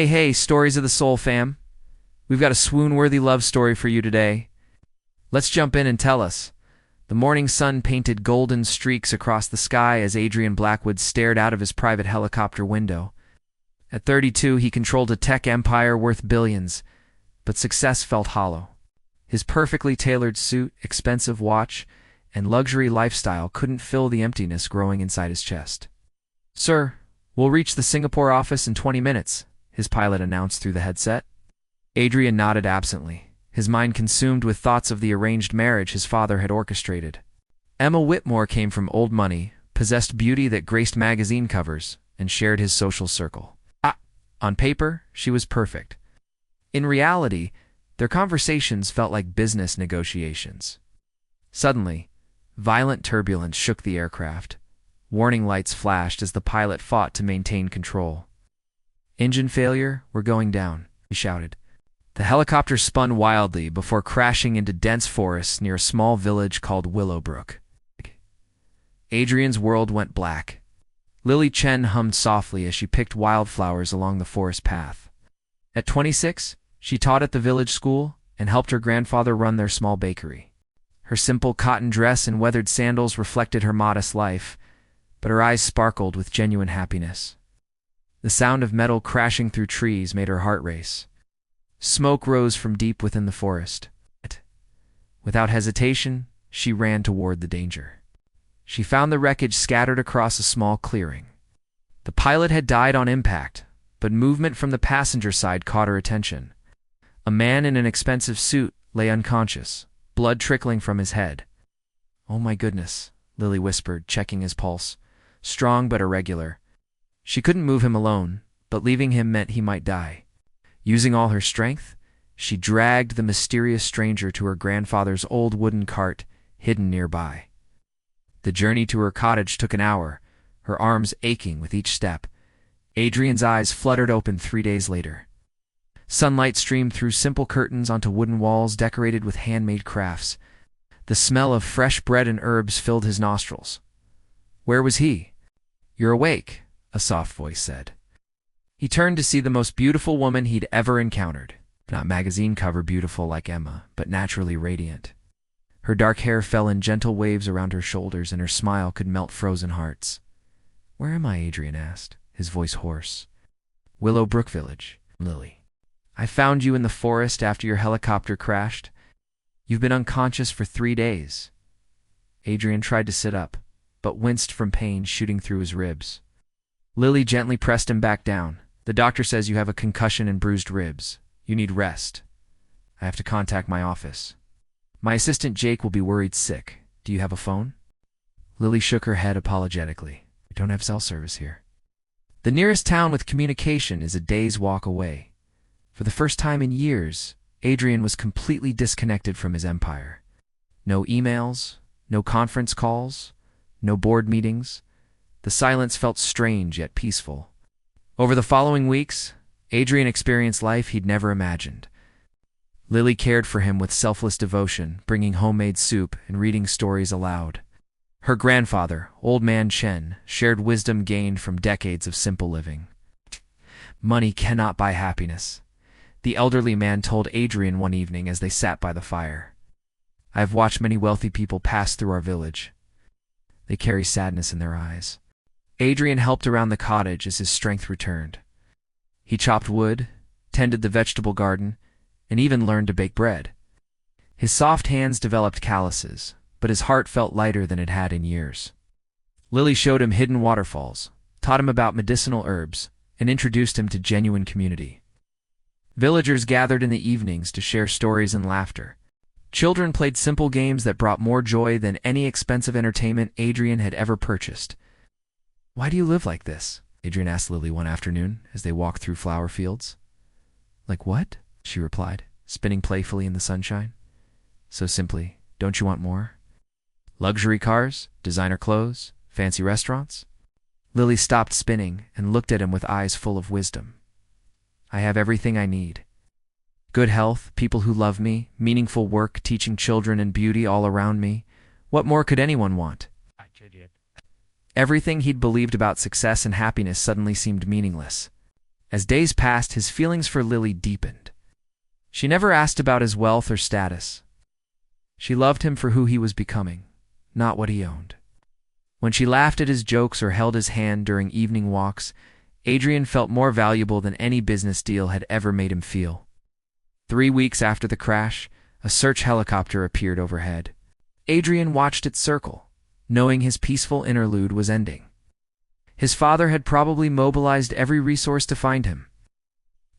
Hey, Stories of the Soul fam. We've got a swoon-worthy love story for you today. Let's jump in and tell us. The morning sun painted golden streaks across the sky as Adrian Blackwood stared out of his private helicopter window. At 32, he controlled a tech empire worth billions, but success felt hollow. His perfectly tailored suit, expensive watch, and luxury lifestyle couldn't fill the emptiness growing inside his chest. "Sir, we'll reach the Singapore office in 20 minutes, his pilot announced through the headset. Adrian nodded absently, his mind consumed with thoughts of the arranged marriage his father had orchestrated. Emma Whitmore came from old money, possessed beauty that graced magazine covers, and shared his social circle. On paper, she was perfect. In reality, their conversations felt like business negotiations. Suddenly, violent turbulence shook the aircraft. Warning lights flashed as the pilot fought to maintain control. "Engine failure, we're going down," he shouted. The helicopter spun wildly before crashing into dense forests near a small village called Willowbrook. Adrian's world went black. Lily Chen hummed softly as she picked wildflowers along the forest path. At 26, she taught at the village school and helped her grandfather run their small bakery. Her simple cotton dress and weathered sandals reflected her modest life, but her eyes sparkled with genuine happiness. The sound of metal crashing through trees made her heart race. Smoke rose from deep within the forest. Without hesitation, she ran toward the danger. She found the wreckage scattered across a small clearing. The pilot had died on impact, but movement from the passenger side caught her attention. A man in an expensive suit lay unconscious, blood trickling from his head. "Oh my goodness," Lily whispered, checking his pulse. Strong but irregular. She couldn't move him alone, but leaving him meant he might die. Using all her strength, she dragged the mysterious stranger to her grandfather's old wooden cart, hidden nearby. The journey to her cottage took an hour, her arms aching with each step. Adrian's eyes fluttered open 3 days later. Sunlight streamed through simple curtains onto wooden walls decorated with handmade crafts. The smell of fresh bread and herbs filled his nostrils. Where was he? "You're awake," a soft voice said. He turned to see the most beautiful woman he'd ever encountered. Not magazine cover beautiful like Emma, but naturally radiant. Her dark hair fell in gentle waves around her shoulders, and her smile could melt frozen hearts. "Where am I?" Adrian asked, his voice hoarse. "Willowbrook Village, Lily. I found you in the forest after your helicopter crashed. You've been unconscious for 3 days. Adrian tried to sit up, but winced from pain shooting through his ribs. Lily gently pressed him back down. "The doctor says you have a concussion and bruised ribs. You need rest. I have to contact my office. My assistant Jake will be worried sick. Do you have a phone?" Lily shook her head apologetically. "We don't have cell service here." The nearest town with communication is a day's walk away. For the first time in years, Adrian was completely disconnected from his empire. No emails, no conference calls, no board meetings. The silence felt strange yet peaceful. Over the following weeks, Adrian experienced life he'd never imagined. Lily cared for him with selfless devotion, bringing homemade soup and reading stories aloud. Her grandfather, Old Man Chen, shared wisdom gained from decades of simple living. "Money cannot buy happiness," the elderly man told Adrian one evening as they sat by the fire. "I have watched many wealthy people pass through our village. They carry sadness in their eyes." Adrian helped around the cottage as his strength returned. He chopped wood, tended the vegetable garden, and even learned to bake bread. His soft hands developed calluses, but his heart felt lighter than it had in years. Lily showed him hidden waterfalls, taught him about medicinal herbs, and introduced him to genuine community. Villagers gathered in the evenings to share stories and laughter. Children played simple games that brought more joy than any expensive entertainment Adrian had ever purchased. "Why do you live like this?" Adrian asked Lily one afternoon as they walked through flower fields. "Like what?" she replied, spinning playfully in the sunshine. "So simply, don't you want more? Luxury cars, designer clothes, fancy restaurants?" Lily stopped spinning and looked at him with eyes full of wisdom. "I have everything I need. Good health, people who love me, meaningful work, teaching children and beauty all around me. What more could anyone want?" Everything he'd believed about success and happiness suddenly seemed meaningless. As days passed, his feelings for Lily deepened. She never asked about his wealth or status. She loved him for who he was becoming, not what he owned. When she laughed at his jokes or held his hand during evening walks, Adrian felt more valuable than any business deal had ever made him feel. 3 weeks after the crash, a search helicopter appeared overhead. Adrian watched it circle, knowing his peaceful interlude was ending. His father had probably mobilized every resource to find him.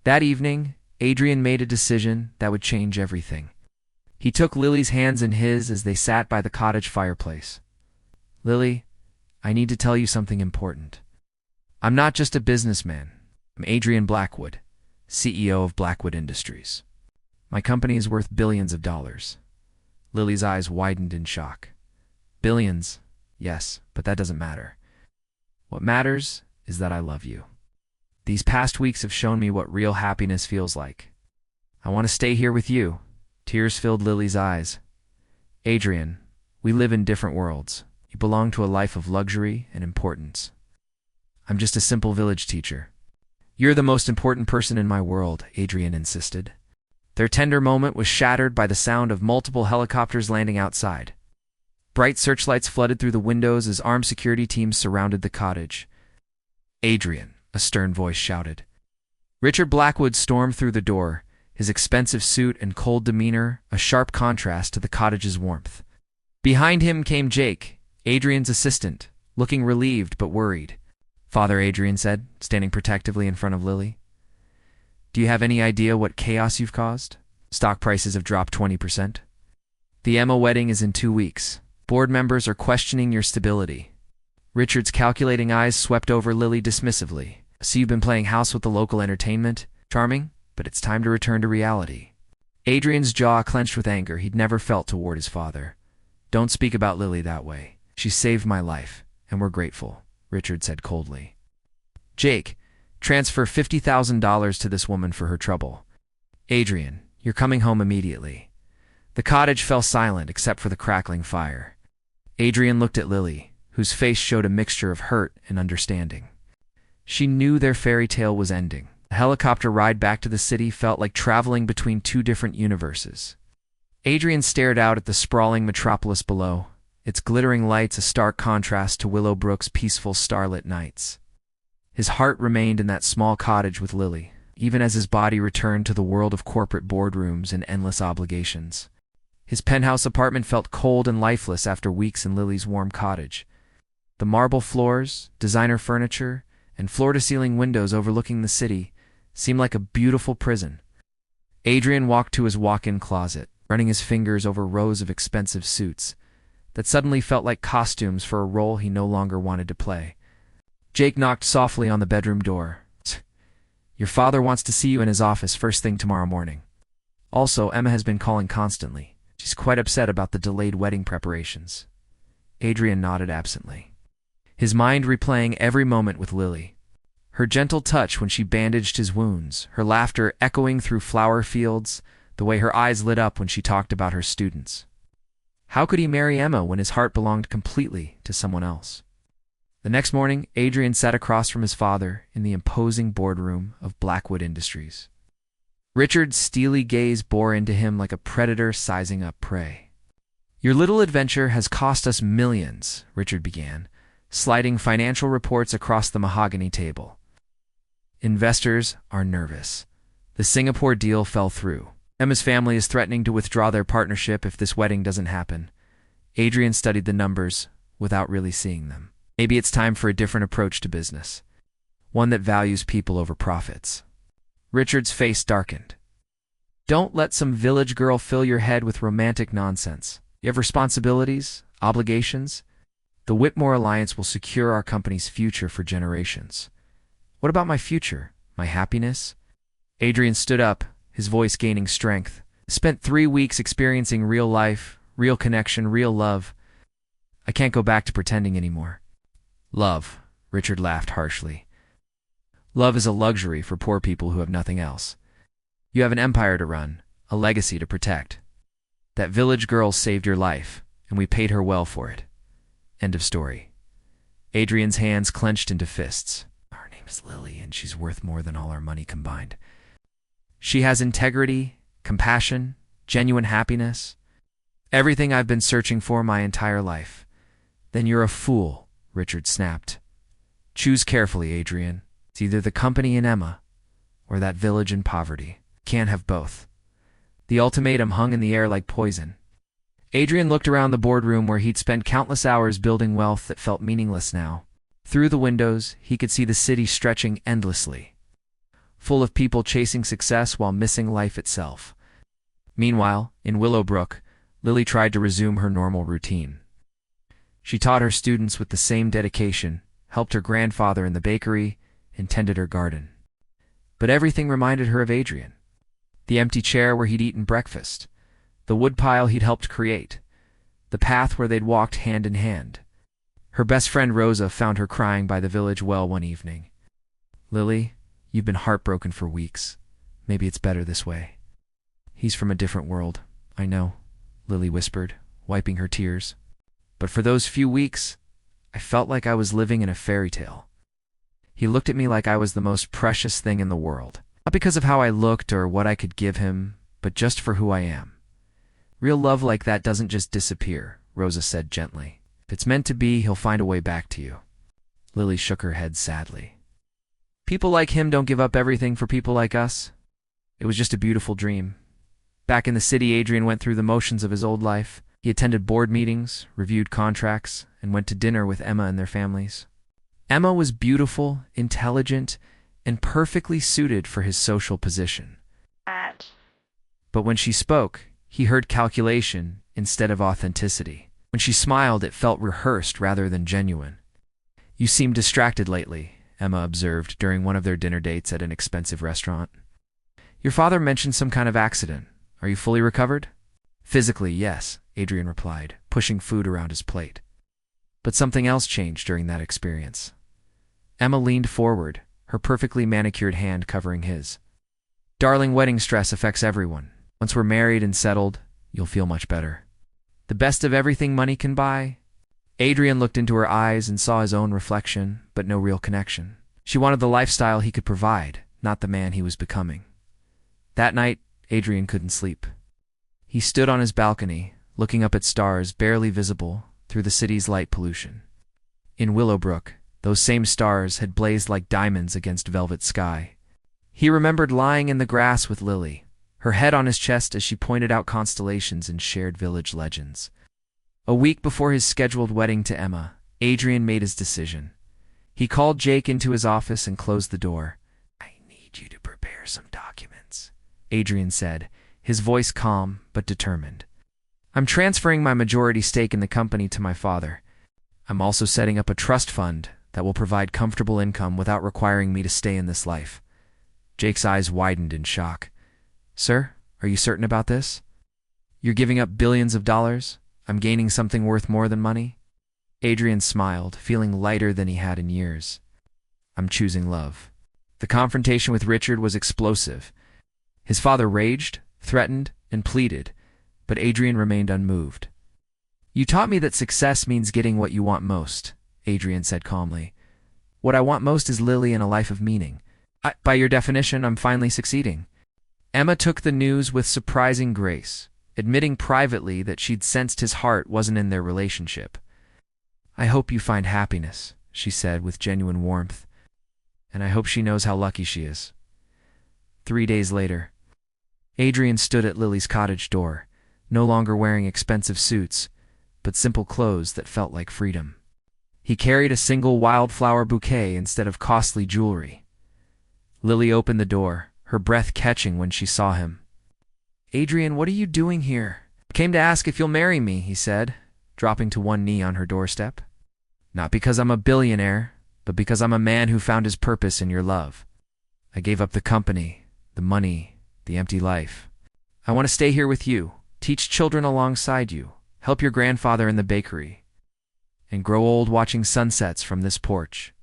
That evening, Adrian made a decision that would change everything. He took Lily's hands in his as they sat by the cottage fireplace. "Lily, I need to tell you something important. I'm not just a businessman. I'm Adrian Blackwood, CEO of Blackwood Industries. My company is worth billions of dollars." Lily's eyes widened in shock. "Billions, yes, but that doesn't matter. What matters is that I love you. These past weeks have shown me what real happiness feels like. I want to stay here with you." Tears filled Lily's eyes. "Adrian, we live in different worlds. You belong to a life of luxury and importance. I'm just a simple village teacher." "You're the most important person in my world," Adrian insisted. Their tender moment was shattered by the sound of multiple helicopters landing outside. Bright searchlights flooded through the windows as armed security teams surrounded the cottage. "Adrian," a stern voice shouted. Richard Blackwood stormed through the door, his expensive suit and cold demeanor a sharp contrast to the cottage's warmth. Behind him came Jake, Adrian's assistant, looking relieved but worried. "Father," Adrian said, standing protectively in front of Lily. "Do you have any idea what chaos you've caused? Stock prices have dropped 20%. The Emma wedding is in 2 weeks. Board members are questioning your stability." Richard's calculating eyes swept over Lily dismissively. "So you've been playing house with the local entertainment? Charming, but it's time to return to reality." Adrian's jaw clenched with anger he'd never felt toward his father. "Don't speak about Lily that way. She saved my life, and we're grateful," Richard said coldly. "Jake, transfer $50,000 to this woman for her trouble. Adrian, you're coming home immediately." The cottage fell silent except for the crackling fire. Adrian looked at Lily, whose face showed a mixture of hurt and understanding. She knew their fairy tale was ending. The helicopter ride back to the city felt like traveling between 2 different universes. Adrian stared out at the sprawling metropolis below, its glittering lights a stark contrast to Willowbrook's peaceful starlit nights. His heart remained in that small cottage with Lily, even as his body returned to the world of corporate boardrooms and endless obligations. His penthouse apartment felt cold and lifeless after weeks in Lily's warm cottage. The marble floors, designer furniture, and floor-to-ceiling windows overlooking the city seemed like a beautiful prison. Adrian walked to his walk-in closet, running his fingers over rows of expensive suits that suddenly felt like costumes for a role he no longer wanted to play. Jake knocked softly on the bedroom door. "Your father wants to see you in his office first thing tomorrow morning. Also, Emma has been calling constantly. She's quite upset about the delayed wedding preparations." Adrian nodded absently, his mind replaying every moment with Lily. Her gentle touch when she bandaged his wounds, her laughter echoing through flower fields, the way her eyes lit up when she talked about her students. How could he marry Emma when his heart belonged completely to someone else? The next morning, Adrian sat across from his father in the imposing boardroom of Blackwood Industries. Richard's steely gaze bore into him like a predator sizing up prey. "Your little adventure has cost us millions," Richard began, sliding financial reports across the mahogany table. "Investors are nervous. The Singapore deal fell through. Emma's family is threatening to withdraw their partnership if this wedding doesn't happen." Adrian studied the numbers without really seeing them. Maybe it's time for a different approach to business, one that values people over profits. Richard's face darkened. "Don't let some village girl fill your head with romantic nonsense. You have responsibilities, obligations. The Whitmore Alliance will secure our company's future for generations." "What about my future? My happiness?" Adrian stood up, his voice gaining strength. "Spent 3 weeks experiencing real life, real connection, real love. I can't go back to pretending anymore." "Love," Richard laughed harshly. "Love is a luxury for poor people who have nothing else. You have an empire to run, a legacy to protect. That village girl saved your life, and we paid her well for it. End of story." Adrian's hands clenched into fists. name's Lily, and she's worth more than all our money combined. She has integrity, compassion, genuine happiness, everything I've been searching for my entire life." "Then you're a fool," Richard snapped. "Choose carefully, Adrian. It's either the company in Emma or that village in poverty. Can't have both." The ultimatum hung in the air like poison. Adrian looked around the boardroom where he'd spent countless hours building wealth that felt meaningless now. Through the windows, he could see the city stretching endlessly, full of people chasing success while missing life itself. Meanwhile, in Willowbrook, Lily tried to resume her normal routine. She taught her students with the same dedication, helped her grandfather in the bakery, and tended her garden. But everything reminded her of Adrian. The empty chair where he'd eaten breakfast, the woodpile he'd helped create, the path where they'd walked hand in hand. Her best friend Rosa found her crying by the village well one evening. "Lily, you've been heartbroken for weeks. Maybe it's better this way." "He's from a different world, I know," Lily whispered, wiping her tears. "But for those few weeks, I felt like I was living in a fairy tale. He looked at me like I was the most precious thing in the world. Not because of how I looked or what I could give him, but just for who I am. Real love like that doesn't just disappear," Rosa said gently. "If it's meant to be, he'll find a way back to you." Lily shook her head sadly. "People like him don't give up everything for people like us. It was just a beautiful dream." Back in the city, Adrian went through the motions of his old life. He attended board meetings, reviewed contracts, and went to dinner with Emma and their families. Emma was beautiful, intelligent, and perfectly suited for his social position. But when she spoke, he heard calculation instead of authenticity. When she smiled, it felt rehearsed rather than genuine. "You seem distracted lately," Emma observed during one of their dinner dates at an expensive restaurant. "Your father mentioned some kind of accident. Are you fully recovered?" "Physically, yes," Adrian replied, pushing food around his plate. "But something else changed during that experience." Emma leaned forward, her perfectly manicured hand covering his. "Darling, wedding stress affects everyone. Once we're married and settled, you'll feel much better. The best of everything money can buy." Adrian looked into her eyes and saw his own reflection, but no real connection. She wanted the lifestyle he could provide, not the man he was becoming. That night, Adrian couldn't sleep. He stood on his balcony, looking up at stars barely visible through the city's light pollution. In Willowbrook, those same stars had blazed like diamonds against velvet sky. He remembered lying in the grass with Lily, her head on his chest as she pointed out constellations and shared village legends. A week before his scheduled wedding to Emma, Adrian made his decision. He called Jake into his office and closed the door. "I need you to prepare some documents," Adrian said, his voice calm but determined. "I'm transferring my majority stake in the company to my father. I'm also setting up a trust fund that will provide comfortable income without requiring me to stay in this life." Jake's eyes widened in shock. "Sir, are you certain about this? You're giving up billions of dollars? I'm gaining something worth more than money?" Adrian smiled, feeling lighter than he had in years. "I'm choosing love." The confrontation with Richard was explosive. His father raged, threatened, and pleaded, but Adrian remained unmoved. "You taught me that success means getting what you want most," Adrian said calmly. "What I want most is Lily and a life of meaning. By your definition, I'm finally succeeding." Emma took the news with surprising grace, admitting privately that she'd sensed his heart wasn't in their relationship. "I hope you find happiness," she said with genuine warmth, "and I hope she knows how lucky she is." 3 days later, Adrian stood at Lily's cottage door, no longer wearing expensive suits, but simple clothes that felt like freedom. He carried a single wildflower bouquet instead of costly jewelry. Lily opened the door, her breath catching when she saw him. "Adrian, what are you doing here?" "I came to ask if you'll marry me," he said, dropping to one knee on her doorstep. "Not because I'm a billionaire, but because I'm a man who found his purpose in your love. I gave up the company, the money, the empty life. I want to stay here with you, teach children alongside you, help your grandfather in the bakery, and grow old watching sunsets from this porch."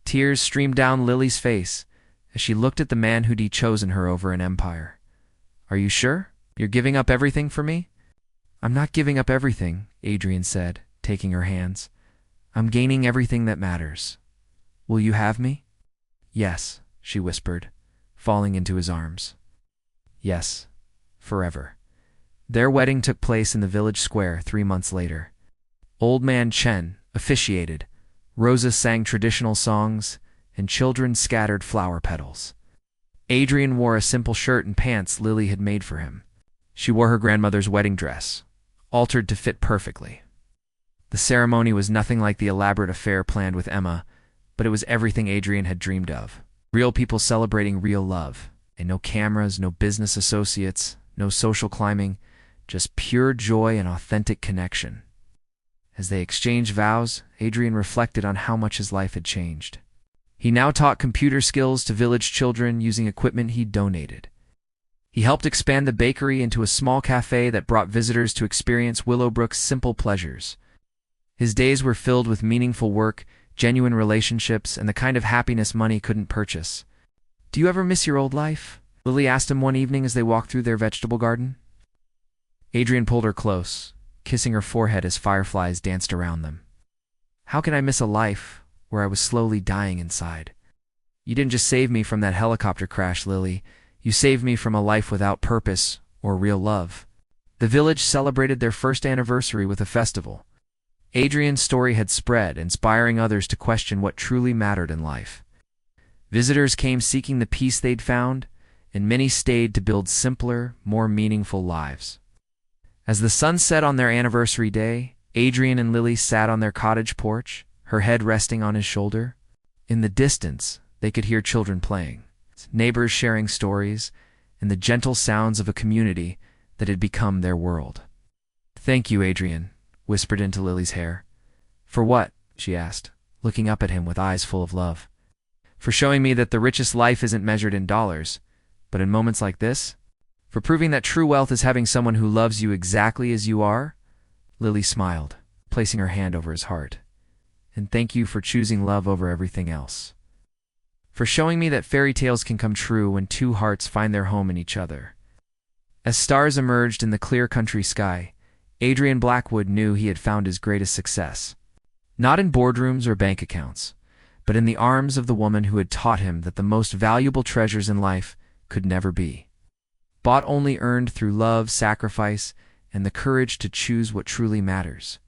Tears streamed down Lily's face as she looked at the man who'd chosen her over an empire. "Are you sure? You're giving up everything for me?" "I'm not giving up everything," Adrian said, taking her hands. "I'm gaining everything that matters. Will you have me?" Yes, she whispered, falling into his arms. Yes, forever. Their wedding took place in the village square 3 months later. Old Man Chen officiated, Rosa sang traditional songs, and children scattered flower petals. Adrian wore a simple shirt and pants Lily had made for him. She wore her grandmother's wedding dress, altered to fit perfectly. The ceremony was nothing like the elaborate affair planned with Emma, but it was everything Adrian had dreamed of. Real people celebrating real love, and no cameras, no business associates, no social climbing, just pure joy and authentic connection. As they exchanged vows, Adrian reflected on how much his life had changed. He now taught computer skills to village children using equipment he'd donated. He helped expand the bakery into a small cafe that brought visitors to experience Willowbrook's simple pleasures. His days were filled with meaningful work, genuine relationships, and the kind of happiness money couldn't purchase. "Do you ever miss your old life?" Lily asked him one evening as they walked through their vegetable garden. Adrian pulled her close, kissing her forehead as fireflies danced around them. "How can I miss a life where I was slowly dying inside? You didn't just save me from that helicopter crash, Lily. You saved me from a life without purpose or real love." The village celebrated their first anniversary with a festival. Adrian's story had spread, inspiring others to question what truly mattered in life. Visitors came seeking the peace they'd found, and many stayed to build simpler, more meaningful lives. As the sun set on their anniversary day, Adrian and Lily sat on their cottage porch, her head resting on his shoulder. In the distance, they could hear children playing, neighbors sharing stories, and the gentle sounds of a community that had become their world. "Thank you, Adrian," whispered into Lily's hair. "For what?" she asked, looking up at him with eyes full of love. "For showing me that the richest life isn't measured in dollars, but in moments like this? For proving that true wealth is having someone who loves you exactly as you are?" Lily smiled, placing her hand over his heart. "And thank you for choosing love over everything else. For showing me that fairy tales can come true when two hearts find their home in each other." As stars emerged in the clear country sky, Adrian Blackwood knew he had found his greatest success. Not in boardrooms or bank accounts, but in the arms of the woman who had taught him that the most valuable treasures in life could never be bought, only earned through love, sacrifice, and the courage to choose what truly matters.